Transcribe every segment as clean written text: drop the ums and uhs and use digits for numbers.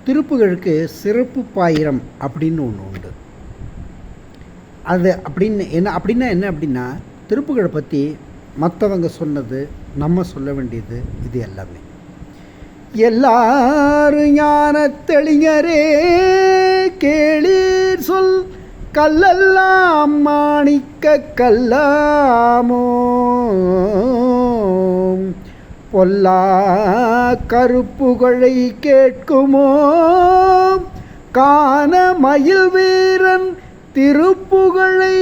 திருப்புகழுக்கு சிறப்பு பாயிரம் அப்படின்னு ஒன்று உண்டு. அது அப்படின்னா என்ன அப்படின்னா, திருப்புகழை பற்றி மற்றவங்க சொன்னது, நம்ம சொல்ல வேண்டியது, இது எல்லாமே. எல்லாரும் ஞான தெளிஞரே கேளீர் சொல், கல்லெல்லாம் மாணிக்க கல்லாமோ, பொல்லா கருப்புகழை கேட்குமோ, காண மயில் வீரன் திருப்புகழை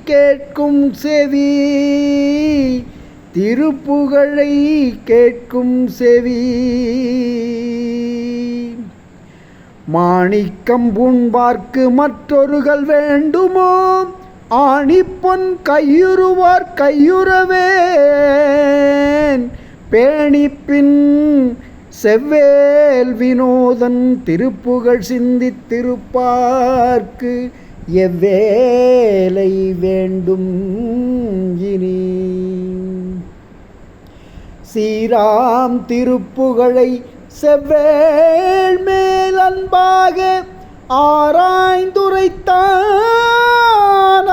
கேட்கும் செவி, திருப்புகழை கேட்கும் செவி. மாணிக்கம் பூண்பார்க்கு மற்றொருகள் வேண்டுமோ, ஆணிப்பொன் கையுறுவார் கையுறவேன், பேணிப்பின் செவ்வேல் வினோதன் திருப்புகழ் சிந்தித்திருப்பார்க்கு எவ்வேலை வேண்டும் இனி. சீராம் திருப்புகழை செவ்வேள் மேல் அன்பாக ஆராய்ந்துரைத்தான்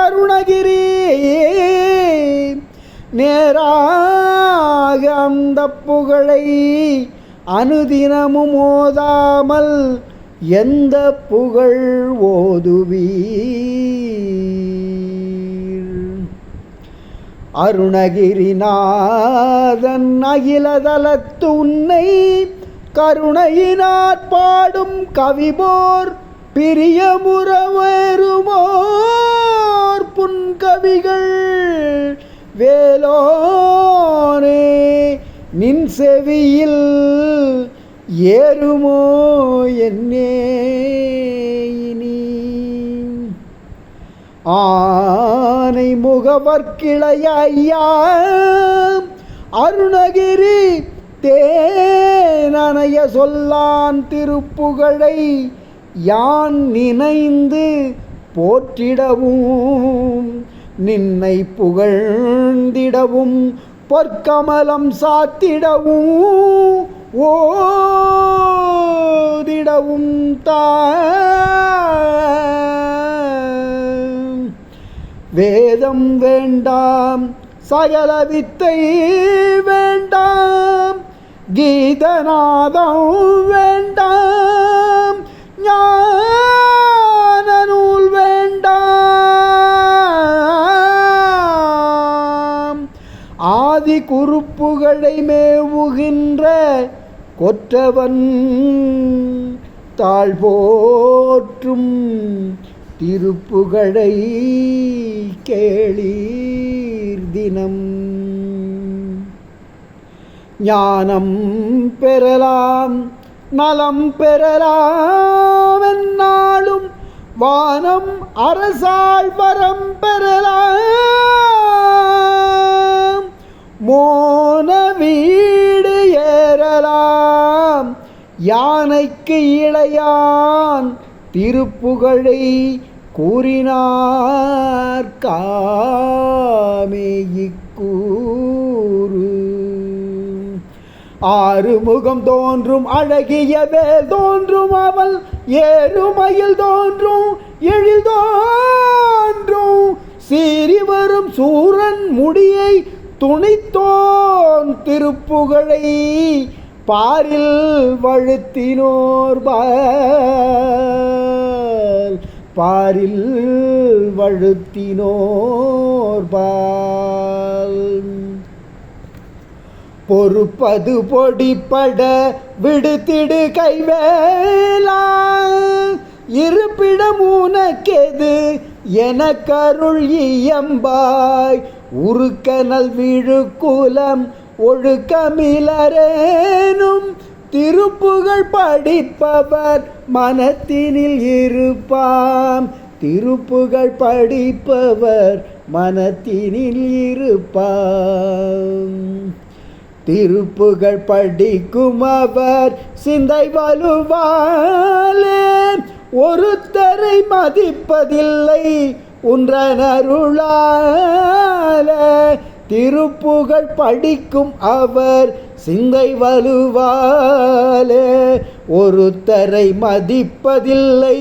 அருணகிரி, நேராக அந்த புகழை அனுதினமும் ஓதாமல் எந்த புகழ் ஓதுவீர். அருணகிரிநாதன் அகிலதலத்து உன்னை கருணையினாற் பாடும் கவிபோர் பிரியமுறவேறுமோர் புன்கவிகள் வேலோனே நின் செவியில் ஏறுமோ என்னே இனி. ஆனை முகவர்க்கிளைய ஐயா அருணகிரி தேனனைய சொல்லான் திருப்புகழை யான் நினைந்து போற்றிடவும், நின்னை புகழ்ந்திடவும், பொற்கமலம் சாத்திடவும், ஓதிடவும் வேதம் வேண்டாம், சகல வித்தை வேண்டாம், கீதநாதம் வேண்டாம், ஞான நூல் வேண்டாம், ஆதி குறுப்புகளை மேவுகின்ற கொற்றவன் தாழ்போற்றும் திருப்புகழை கேளீர் தினம். ஞானம் பெறலாம், நலம் பெறலாம், எந்நாளும் வானம் அரசாள் வரம் பெறலாம், மோன வீடு ஏறலாம், யானைக்கு இளையான் திருப்புகழை கூறினார் காமே இக்கூறு. ஆறுமுகம் தோன்றும் அழகிய வேல் தோன்றும், அவள் ஏறுமயில் தோன்றும், எழில் தோன்றும், சீறி வரும் சூரன் முடியை துணித்தோன் திருப்புகழை பாரில் வழுத்தினோர் பால், பாரில் வழுத்தினோர் பால். பொறுப்பது பொடிப்பட விடுத்திடு கைவேலா, இருப்பிடம் உனக்கெது எனக்கருள் இயம்பாய், உருக்கனல் விழுக்குலம் ஒழுக்கமிலரேனும் திருப்புகழ் படிப்பவர் மனத்தினில் இருப்பாம், திருப்புகழ் படிப்பவர் மனத்தினில் இருப்பாம். திருப்புகழ் படிக்கும் அவர் சிந்தை வலுவாலே, ஒருத்தரை மதிப்பதில்லை உன்றனருளாலே, திருப்புகழ் படிக்கும் அவர் சிந்தை வலுவாலே ஒருத்தரை மதிப்பதில்லை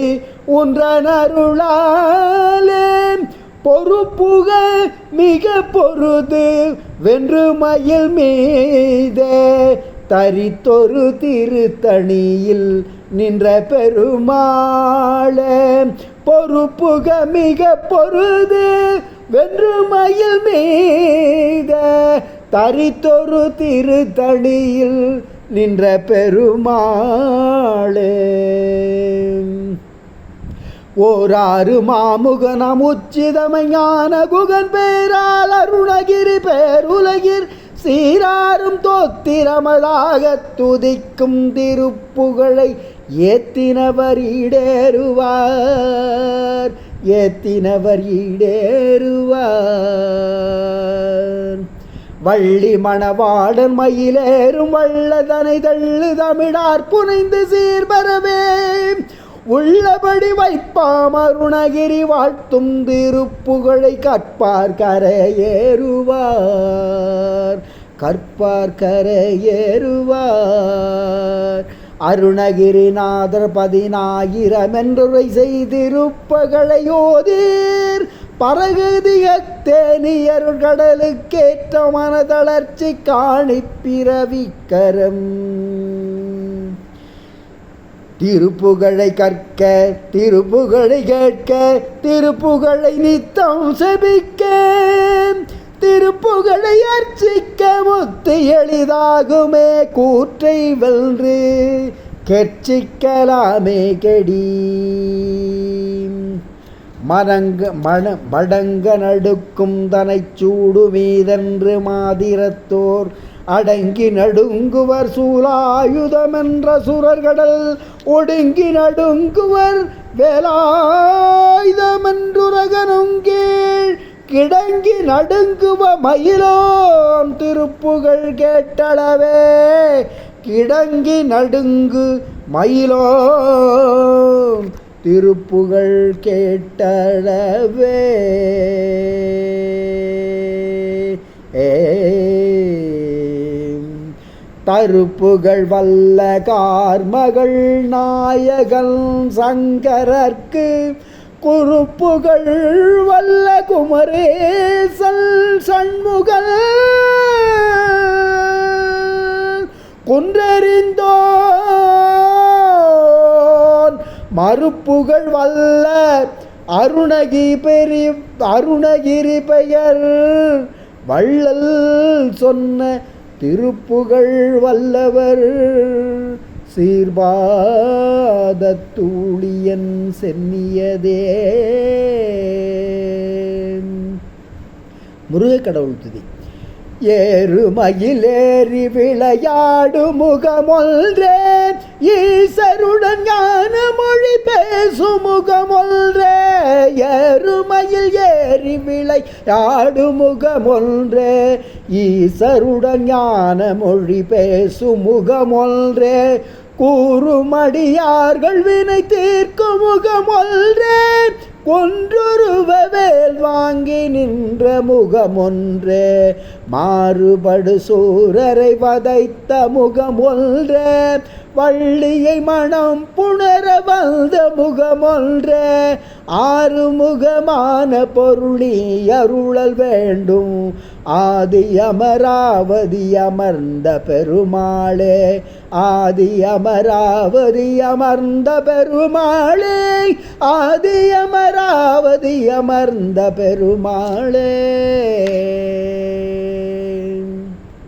உன்றன் அருளாலே பொறுப்புக மிக பொருது வென்று மயில் மீதே தரித்தொரு திருத்தணியில் நின்ற பெருமாளே பொறுப்புக மிக பொருது வென்று மயில் மீதே தரித்தொரு திருத்தணியில் நின்ற பெருமாளே ஓராறு மாமுகனம் உச்சிதமையான குகன் பேரால் அருணகிரி பேருலகிர் சீராரும் தோத்திரமதாக துதிக்கும் திருப்புகழை ஏத்தினவர் ஈடேறுவார் ஏத்தினவர் ஈடேறுவார் வள்ளி மணவாளன் மயிலேறும் வள்ளதனை தள்ளு தமிழார் புனைந்து சீர்பரவே உள்ளபடி வைப்பாம் அருணகிரி வாழ்த்தும் திருப்புகழை கற்பார் கரையேறுவார் கற்பார் கரையேறுவார் அருணகிரிநாதர் 10,000 என்றுரை செய்திருப்பகளை ஓதீர் பரகதிய தேனியருள் கடலுக்கேற்ற மனதளர்ச்சி காணிப்பிறவிக்கரம் திருப்புகழை கற்க திருப்புகழை கேட்க திருப்புகழை நித்தம் செபிக்க திருப்புகழை அர்ச்சிக்க முத்து எளிதாகுமே கூற்றை வென்று கெர்ச்சிக்கலாமே கெடி மடங்க நடுக்கும் தனை சூடு மீதென்று மாதிரத்தோர் அடங்கி நடுங்குவர் சூலாயுதமென்ற சுரர்கடல் ஒடுங்கி நடுங்குவர் வேலாயுதமென்றுரகனும் கீழ் கிடங்கி நடுங்குவ மயிலோன் திருப்புகழ் கேட்டளவே கிடங்கி நடுங்கு மயிலோன் திருப்புகழ் கேட்டளவே தருப்புகழ் வல்ல கார்மகள் நாயகன் சங்கரர்க்கு குறுப்புகழ் வல்ல குமரேசல் சண்முகல் குன்றறிந்தோன் மறுப்புகழ் வல்ல அருணகிரி பெயர் வள்ளல் சொன்ன திருப்புகழ் வல்லவர் சீர்பாதத்தூளியன் சென்னியதே. முருகக்கடவுள் துதி. ஏறுமயிலேறி விளையாடு முகமொன்றே ஈசருடன் ஞான மொழி பேசும் முகமொன்றே ஏறுமயில் ஏறி விளையாடு முகமொன்றே ஈசருடன் ஞான மொழி பேசும் முகமொன்றே கூறுமடியார்கள் வினை தீர்க்கும் முகமொன்றே கொன்றுருவவேல் வாங்கி நின்ற முகமொன்றே மாறுபடு சூரரை வதைத்த முகமொன்றே வள்ளியை மனம் புணர வந்த முகமொன்றே ஆறுமுகமான பொருளி அருளல் வேண்டும் ஆதி அமராவதி அமர்ந்த பெருமாளே ஆதி அமராவதி அமர்ந்த பெருமாளே ஆதி அமராவதி அமர்ந்த பெருமாளே.